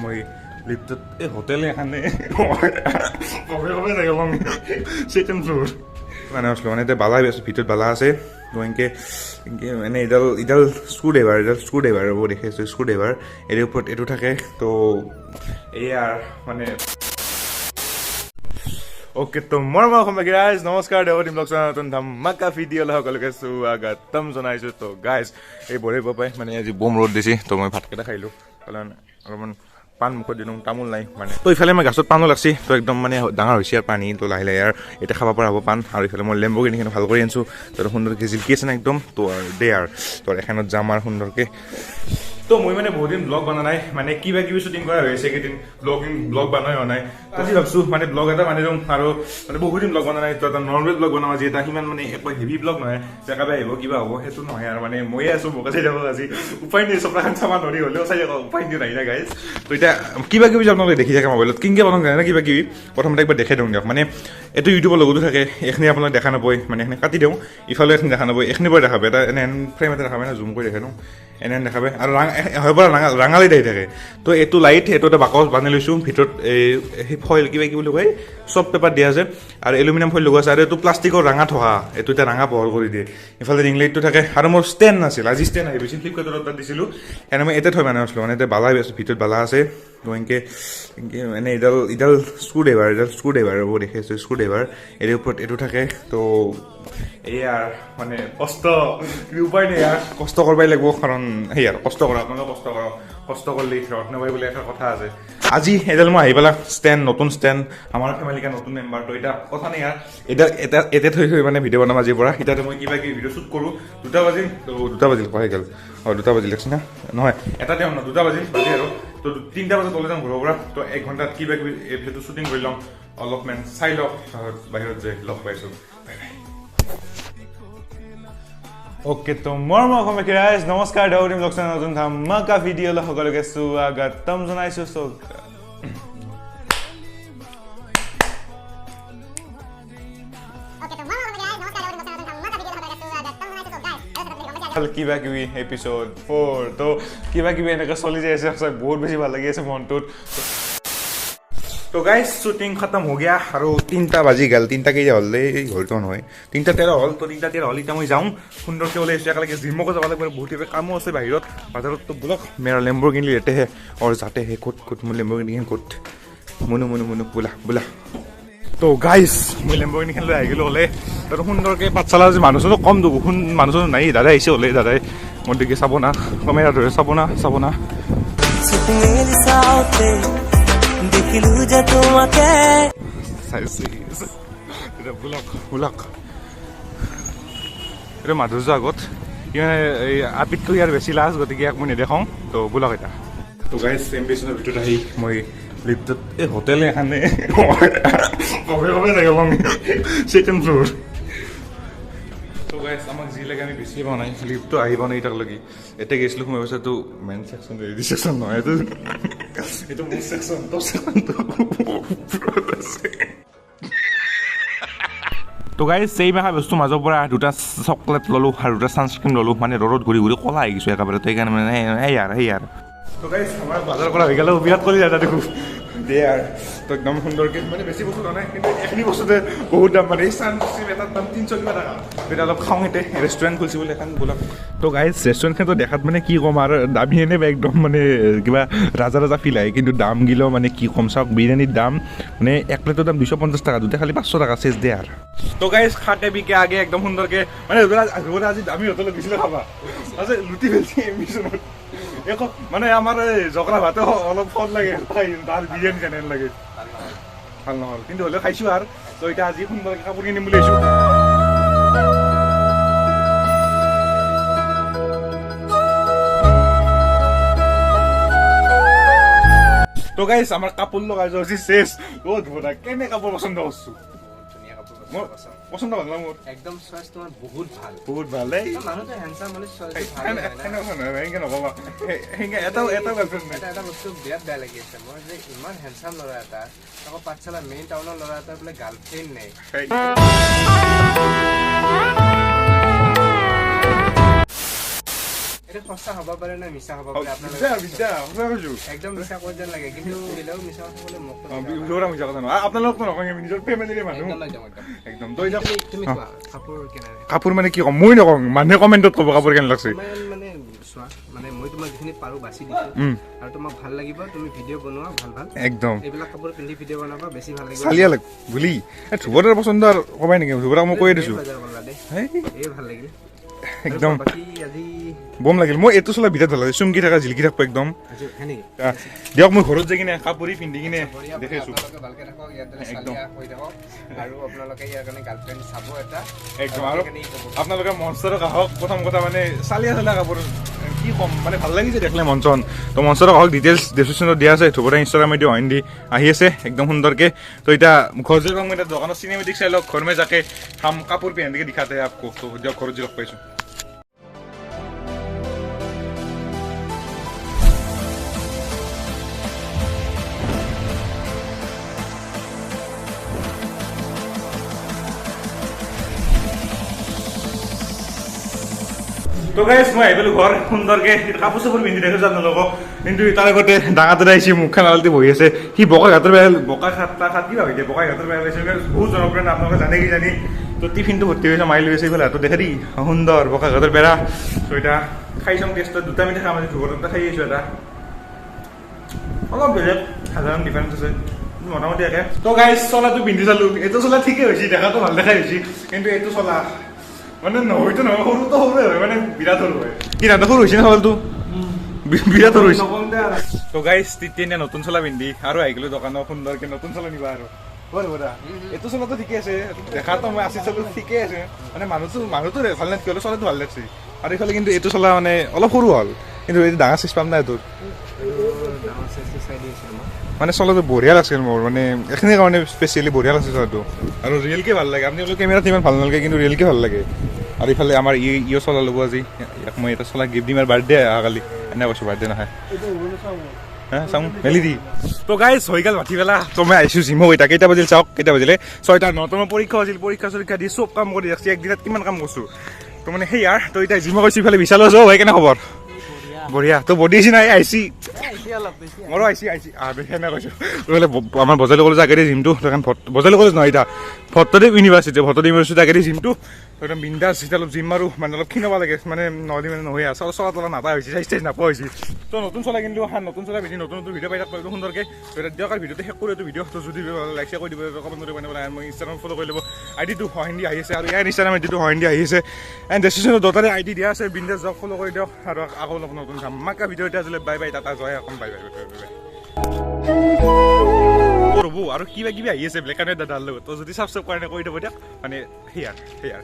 মই লিফ্টত এই হোটেল এখানে কবে কবে থাকে লং সেকেন্ড ফ্লোর মানে আসলো মানে এটা বালা আছে ভিতৰত বালা আছে তো এনেকে মানে ইডাল স্ক্ৰু ড্ৰাইভাৰ হ'ব দেখিছোঁ স্ক্ৰু ড্ৰাইভাৰ এৰ ওপৰত এইটো থাকে তো এয়াৰ মানে ओके तो मर्म गाइज नमस्कार देवप्रतिम ब्लग नतुन धमाका भिडिঅ সকলোকে স্বাগতম জনাইছো তো গাইজ এই বৰে পাপাই মানে আজি বম ৰ'দ দিছি তো মই ভাতকেইটা খাইলো কাৰণ অলপমান পান মুখত দিলোঁ তামোল নাই মানে তো ইফালে মই গাছত পানো লাগছি তো একদম মানে ডাঙৰ হৈছে আৰু পানী তো লাহে লাহে আৰু এতিয়া খাব পৰা হ'ব পান আৰু ইফালে মই লেম্বৰগিনিখিনি ভাল কৰি আনিছোঁ তো সুন্দৰকৈ জিলকি আছে না একদম তো দে আৰু তো এখনত যাম আৰু সুন্দৰকৈ তো মই মানে বহুত দিন ব্লগ বনা নাই মানে কিবা কিবি শ্বুটিং কৰা হৈছে কেইদিন ব্লগ বনাই হোৱা নাই আজি ভাবছোঁ মানে ব্লগ এটা বানি দিওঁ আৰু মানে বহুত দিন ব্লগ বনা নাই তো এটা নৰ্মেল ব্লগ বনাওঁ আজি এটা সিমান মানে একো হেভি ব্লগ নহয় জেগাবে আহিব কিবা হ'ব সেইটো নহয় আৰু মানে ময়ে আছোঁ মোকে চাই যাব আজি উপায় নাই চপৰাখন চাব নৰি হ'লেও চাই যাব উপায় নাই নাই না গাইজ তো এতিয়া কিবা কিবি আপোনালোকে দেখি থাকে মোবাইলত কিনকে বনাওঁ জানে কিবা কিবি প্ৰথমতে একবাৰ দেখাই দিওঁ দিয়ক মানে এইটো ইউটিউবৰ লগতো থাকে এইখিনি আপোনালোকে দেখা নাপায় মানে এইখিনি কাটি দিওঁ ইফালে এইখিনি দেখা নাপায় এইখিনি পৰা দেখাব এটা এনে ফ্ৰেম এটা দেখাব না জুম কৰি দেখাই দিওঁ এনে দেখাবে আৰু হয় পৰা ৰাঙালি দাই থাকে তো এইটো লাইট এইটো এটা বাকচ বান্ধি লৈছোঁ ভিতৰত এই ফইল কিবা কি বুলি কয় চফ্ট পেপাৰ দিয়া আছে আৰু এলুমিনিয়াম ফইল লগোৱা আছে আৰু এইটো প্লাষ্টিকৰ ৰাঙা থকা এইটো এতিয়া ৰাঙা পোহৰ কৰি দিয়ে ইফালে ৰিং লাইটটো থাকে আৰু মোৰ ষ্টেণ্ড নাছিল আজি ষ্টেণ্ড আহি গৈছিল ফ্লিপকাৰ্টত অৰ্ডাৰ দিছিলোঁ এনে মই এতিয়া থৈ মানে আছিলোঁ মানে এতিয়া বালা আছে ভিতৰত বালা আছে তো এনেকৈ মানে ইডাল স্ক্ৰু ড্ৰাইভাৰ হ'ব দেখিছোঁ স্ক্ৰু ড্ৰাইভাৰ এৰ ওপৰত এইটো থাকে তো এয়াৰ মানে কষ্ট উপায় নাই ইয়াৰ কষ্ট কৰিবই লাগিব কাৰণ সেই আৰু কষ্ট কৰা আপোনালোকে কষ্ট কৰিলে ৰদ নাপায় বুলি এটা কথা আছে আজি এডাল মই আহি পেলাই ষ্টেণ্ড নতুন ষ্টেণ্ড আমাৰ ফেমিলিকা নতুন মেম্বাৰ তো এতিয়া কথা নাই ইয়াৰ এতিয়া থৈ মানে ভিডিঅ' বনাম আজিৰ পৰা এতিয়াতো মই কিবা কিবি ভিডিঅ' শ্বুট কৰোঁ 2টা বাজিল কয় গ'ল 2টা বাজিল লাগছে না নহয় এটা তেওঁ 2টা বাজি আৰু তো 3টা বজাত ওলাই যাম ঘৰৰ পৰা তো 1 ঘণ্টাত কিবা কিবি এই ভিডিঅ'টো শ্বুটিং কৰি ল'ম অলপমান চাই লওক বাহিৰত যে লগ পাইছোঁ ओके तो मर्म गाइज नमस्कार देवप्रतिम ब्लग नतुन धमाका भिडिঅ সকলোকে স্বাগতম জনাইছো কিবা কিবি এপিসোড 4 তো কিবা কিবি এনেকৈ চলি যাই আছে বহুত বেছি ভাল লাগি আছে মনটোত তো গাইজ শ্বুটিং খতম হৈ গয়া আৰু 3টা বাজি গ'ল 3টা কেইটা হ'ল ঘৰটো নহয় 3:13 হ'ল তো 3:13 হ'ল এতিয়া মই যাওঁ সুন্দৰকৈ ওলাই আহিছোঁ একেলগে জিমকো যাব লাগিব বহুত কামো আছে বাহিৰত বাজাৰত তো বোলক মেৰা লেম্বৰগিনি লেতে হে আৰু যাতে হে ক'ত মোৰ লেম্বৰগিনি ক'ত মনু বোলা তো গাইজ মই লেম্বৰগিনিখন লৈ আহি গ'লোঁ হ'লে আৰু সুন্দৰকৈ পাঠশালা যে মানুহজনো কম মানুহজনো নাই দাদাই আহিছে হ'লে দাদাই মোৰ দেখি চাব না কেমেৰা ধৰে চাব না দেখিলো যে তোমাকে চাইছি এটা বুলক এটা মাধুৰ্য আগত এই আপিতকৈ ইয়াৰ বেছি লাজ গতিকে ইয়াক মই নেদেখাওঁ তো বুলক এটা তো গাইজ এম্বিশ্যনৰ ভিতৰত আহি মই লিফ্টত এই হোটেল এখানে কবে থাকে লং সেকেন্ড ফ্লোর তো গাইজ আমাক যি লাগে আমি বেছি পোৱা নাই লিফ্টটো আহিব নাই এতিয়ালৈকে এতিয়া গৈছিলোঁ সোমাই পাইছোঁ তো মেইন ছেকশ্যন ৰেডি ছেকশ্যন নহয় এইটো মোৰ ছেকশ্যন তো ছেকশ্যনটো তো গাইজ চেই মাখা বস্তু মাজৰ পৰা 2টা চকলেট ল'লোঁ আৰু 2টা ছানস্ক্ৰীম ল'লোঁ মানে ৰ'দত ঘূৰি ক'লা আহি গৈছোঁ একেবাৰে তো সেইকাৰণে মানে সেই তো গাইজ আমাৰ বজাৰ কৰা হৈ গ'লে বিৰাট কৰি যায় দেখোঁ দে আৰু তো একদম সুন্দৰকৈ মানে বেছি বস্তু লোৱা নাই কিন্তু এইখিনি বস্তুতে বহুত দাম মানে এই ছানস্ক্ৰীম এটাৰ দাম 300 কিবা টকা এতিয়া অলপ খাওঁ এতে ৰেষ্টুৰেণ্ট খুলিছে বুলি এখন বোলক তো গাইজ ৰেষ্টুৰেণ্টখনতো দেখাত মানে কি ক'ম আৰু দামী এনে একদম মানে কিবা ৰাজা ফিল আহে কিন্তু দাম গিলেও মানে কি ক'ম চাওক বিৰিয়ানীৰ দাম মানে এক প্লেটৰ দাম 250 টকা দুটা খালি 500 টকা চেচ দে আৰু তো গাইজ খাতে বিকে আগে একদম সুন্দৰকৈ মানে আজি দামী হোটেলত দিছিলে খাবা আছে লুটি ফেলছি এম্বিশ্যনত একো মানে আমাৰ জগৰা ভাতে অলপ ফল লাগে তাৰ বিৰিয়ানী যেন লাগে ভাল নহ'ল কিন্তু হ'লেও খাইছোঁ আৰু তো এতিয়া আজি সুন্দৰকৈ কাপোৰ কিনিম বুলি আহিছোঁ তো গাইজ আমাৰ কাপোৰ লগাই যোৱা চেচ বহুত ধুনীয়া কেনে কাপোৰ পচন্দ কৰিছোঁ মোৰ পচন্দ ভাল না মোৰ একদম চইচ তোমাৰ বহুত ভাল দেই মানুহটো হ্যান্ডসাম মানে চইচ ভাল এনেকে নকবা এটা গাৰ্লফ্ৰেণ্ড নাই এটা বস্তু বিৰাট বেয়া লাগি আছে মই যে ইমান হ্যান্ডসাম ল'ৰা এটা আকৌ পাঠশালা মেইন টাউনৰ ল'ৰা এটা বোলে গাৰ্লফ্ৰেণ্ড নাই এটা সঁচা হ'ব পাৰে না মিছা হ'ব পাৰে আপোনালোকে বিদ্যা সঁচা কৈছো একদম মিছা কৈ যেন লাগে কিন্তু বেলেগ মিছা কথা ক'লে মোক বিহুৰা মিছা কথা নহয় আপোনালোকতো নকওঁ আমি নিজৰ ফেমিলিৰ মানুহ একদম তই যা তুমি কোৱা কাপোৰ কেনে কাপোৰ মানে কি ক'ম মই নকওঁ মানুহে কমেণ্টত ক'ব কাপোৰ কেনে লাগছে মানে চোৱা মানে মই তোমাক যিখিনি পাৰো বাছি দিছো আৰু তোমাক ভাল লাগিব তুমি ভিডিঅ' বনোৱা ভাল ভাল একদম এইবিলাক কাপোৰ পিন্ধি ভিডিঅ' বনাবা বেছি ভাল লাগিব চালিয়া লাগ বুলি ধ্ৰুৱতৰ পচন্দ আৰু ক'বাই নেকি ধ্ৰুৱতাক মই কৈ দিছো এই ভাল লাগিল একদম বাকি আজি বম লাগিল মই এইটো চলা বিৰাট ভাল লাগে চুমকি থকা জিলকি থাকব একদম দিয়ক মই ঘৰত যাই কিনে কাপোৰ পিন্ধি কিনে দেখাইছো ভালকে থাকক ইয়াত চালিয়া হৈ থাকক আৰু আপোনালোকে ইয়াৰ কাৰণে গাৰ্লফ্ৰেণ্ড চাব এটা একদম আৰু আপোনালোকে মঞ্চৰক আহক প্ৰথম কথা মানে চালিয়া চালিয়া কাপোৰ কি ক'ম মানে ভাল লাগিছে দেখলে মঞ্চন তো মঞ্চৰক আহক ডিটেইলছ ডেছক্ৰিপশ্যনত দিয়া আছে ধ্ৰুৱতা ইনষ্টাগ্ৰাম আইডি অইন দি আহি আছে একদম সুন্দৰকে তো এতিয়া ঘৰ যে মই এতিয়া দোকানত চিনেমেটিক চাই লওক ঘৰ মে যাকে হাম কাপোৰ পিন্ধি দিখাতে আপকো তো দিয়ক ঘৰত যে লগ পাইছো তো গাইজ মই আহিলোঁ ঘৰ সুন্দৰকে কাপোৰ চাপোৰ পিন্ধি দেখিছোঁ আপোনালোকক কিন্তু তাৰ আগতে ডাঙৰটোৱে আহিছে মুখখন আলতি বহি আছে সি বোকা ঘাটৰ বেয়া বোকা খাত কি ভাবিছে বোকা ঘাটৰ বেয়া লাগিছে বহুত জনপ্ৰিয় আপোনালোকে জানে কি জানি তো টিফিনটো ভৰ্তি হৈছে মাৰি লৈ আছে এইফালে হাতত দেখা দি সুন্দৰ বোকা ঘাটৰ বেৰা তো এতিয়া খাই চাম টেষ্টত দুটা মিনিট খাম আজি ঘৰতে খাই আহিছোঁ এটা অলপ বেলেগ সাধাৰণ ডিফাৰেঞ্চ আছে মোটামুটি একে তো গাইজ চলাটো পিন্ধি চালোঁ এইটো চলা ঠিকেই হৈছে দেখাটো ভাল দেখাই হৈছে কিন্তু এইটো চলা মানে নহয়তো নহয় সৰুতো সৰুৱে হয় মানে বিৰাট সৰু হয় কি ৰান্ধা সৰু হৈছে না চাউলটো বিৰাট সৰু হৈছে তো গাইজ তেতিয়া নতুন চলা পিন্ধি আৰু আহি গ'লো দোকানত সুন্দৰকে নতুন চলা নিবা আৰু এইটো চলাটো ঠিকে আছে দেখাতো মই আছি চালো ঠিকে আছে মানে মানুহটো ভাল নাই কিয় চলাটো ভাল লাগছে আৰু এইফালে কিন্তু এইটো চলা মানে অলপ সৰু হ'ল কিন্তু এইটো ডাঙৰ চাইজ পাম না এইটোৰ মানে চলাটো বঢ়িয়া লাগছিল মোৰ মানে এইখিনিৰ কাৰণে স্পেচিয়েলি বঢ়িয়া লাগছে চলাটো আৰু ৰিয়েলকে ভাল লাগে আপোনালোকে কেমেৰাত ইমান ভাল নালাগে কিন্তু ৰিয়েলকে ভাল লাগে আৰু ইফালে আমাৰ ইও চলা ল'ব আজি ইয়াক মই এটা চলা গিফ্ট দিম আৰু বাৰ্থডে অহাকালি এনে কৈছোঁ বাৰ্থডে নহয় চাওঁ মেলি দি তো গাইজ হৈ গ'ল ভাটি পেলা তো মই আহিছোঁ জিমো এতিয়া কেইটা বাজিল চাওক কেইটা বাজিলে 6টা 9 মোৰ পৰীক্ষা আছিল পৰীক্ষা দি চব কাম কৰি ৰাখছি একদিনত কিমান কাম কৰিছোঁ তো মানে সেইয়াৰ তো এতিয়া জিমো কৈছোঁ ইফালে বিশালো যাওঁ হয় কেনে খবৰ বঢ়িয়া তো বডি আহিছি নাই আহিছি মোৰো আহিছি সেনে কৈছোঁ আমাৰ বজালি কলেজ আগেৰে জিমটো বজালি কলেজ নহয় এতিয়া ভট্টদেৱ ইউনিভাৰ্চিটি আগেৰে জিমটো একদম বিন্দাছ এতিয়া অলপ জিম মাৰোঁ মানে অলপ ক্ষীণাব লাগে মানে নহ'লে মানে নহয় আৰু চলা তলা নাপা হৈছে চাইজ নাপোৱা হৈছে তো নতুন চলা কিন্তু নতুন চলা পিন্ধি নতুন ভিডিঅ' পাই থাকোঁ একদম সুন্দৰকৈ দিয়ক আৰু ভিডিঅ'টো শেষ কৰি এইটো ভিডিঅ'টো যদি লাইক শ্বেয়াৰ কৰি দিব কমেণ্ট কৰি বনাব মই ইনষ্টাগ্ৰাম ফ'ল' কৰি ল'ব আইডিটো হিন্দী আহি আছে আৰু ইয়াৰ ইনষ্টাগ্ৰাম আইডিটো হিন্দী আহি আছে এণ্ড ডেছক্ৰিপশ্যনত দুটাৰে আইডি দিয়া আছে বিন্দাছ যাওক ফ'ল' কৰি দিয়ক আৰু আকৌ অলপ নতুন চাম মাকা ভিডিঅ' এতিয়া আজিলৈ বাই বাই টাটা জয় এখন বাই বাই ৰ'ব আৰু কিবা কিবি আহি আছে ব্লেক এণ্ড হোৱাইট দাদাৰ লগত তো যদি ছাবস্ক্ৰাইব কৰা নাই কৰি দিব দিয়ক মানে সেয়াৰ